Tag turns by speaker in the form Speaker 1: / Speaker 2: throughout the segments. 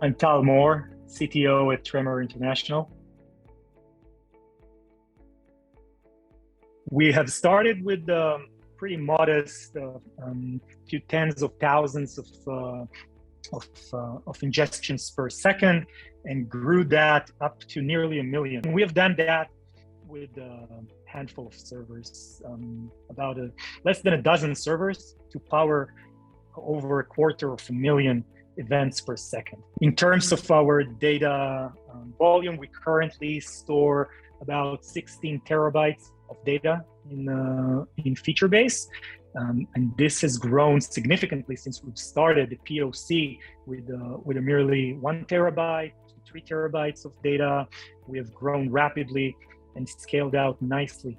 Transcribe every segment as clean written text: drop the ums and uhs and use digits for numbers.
Speaker 1: I'm Tal Moore, CTO at Tremor International. We have started with pretty modest, few tens of thousands of ingestions per second, and grew that up to nearly 1 million. And we have done that with a handful of servers, about less than a dozen servers to power over 250,000 events per second. In terms of our data volume, we currently store about 16 terabytes of data in FeatureBase. And this has grown significantly since we've started the POC with a merely 1 terabyte to 3 terabytes of data. We have grown rapidly and scaled out nicely.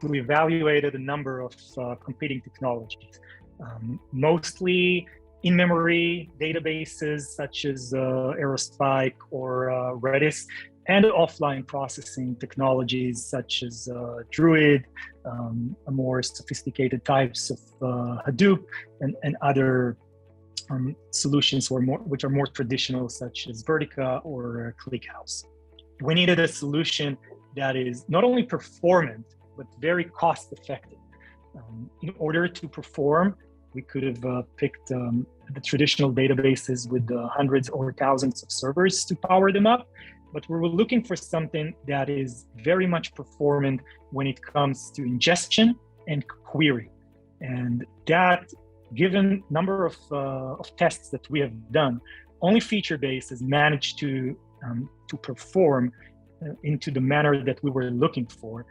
Speaker 1: We evaluated a number of competing technologies, mostly in-memory databases such as Aerospike or Redis, and offline processing technologies such as Druid, more sophisticated types of Hadoop, and other solutions which are more traditional, such as Vertica or ClickHouse. We needed a solution that is not only performant, but very cost-effective. In order to perform, we could have picked the traditional databases with hundreds or thousands of servers to power them up, but we were looking for something that is very much performant when it comes to ingestion and query. And that, given number of tests that we have done, only FeatureBase has managed to perform into the manner that we were looking for.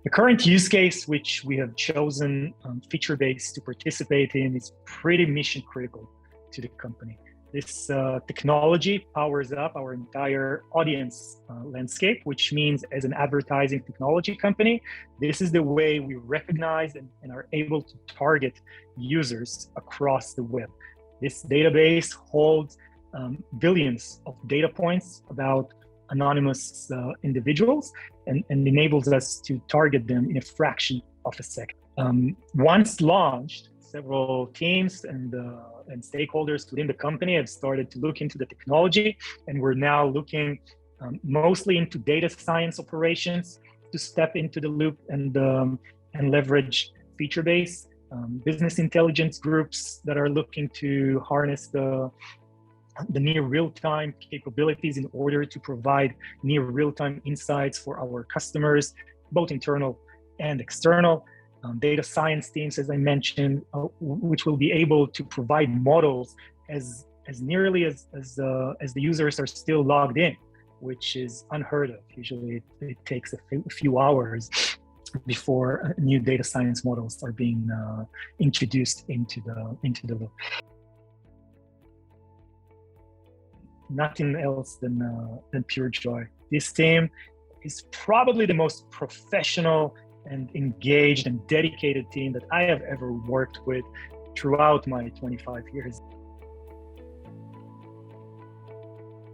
Speaker 1: The current use case which we have chosen FeatureBase to participate in is pretty mission critical to the company. This technology powers up our entire audience landscape, which means as an advertising technology company, this is the way we recognize and are able to target users across the web. This database holds billions of data points about anonymous individuals and enables us to target them in a fraction of a second. Once launched, several teams and stakeholders within the company have started to look into the technology, and we're now looking mostly into data science operations to step into the loop and leverage FeatureBase, business intelligence groups that are looking to harness the near real-time capabilities in order to provide near real-time insights for our customers, both internal and external. Data science teams, as I mentioned, which will be able to provide models as nearly as the users are still logged in, which is unheard of. Usually it takes a few hours before new data science models are being introduced into the loop. Nothing else than pure joy. This team is probably the most professional and engaged and dedicated team that I have ever worked with throughout my 25 years.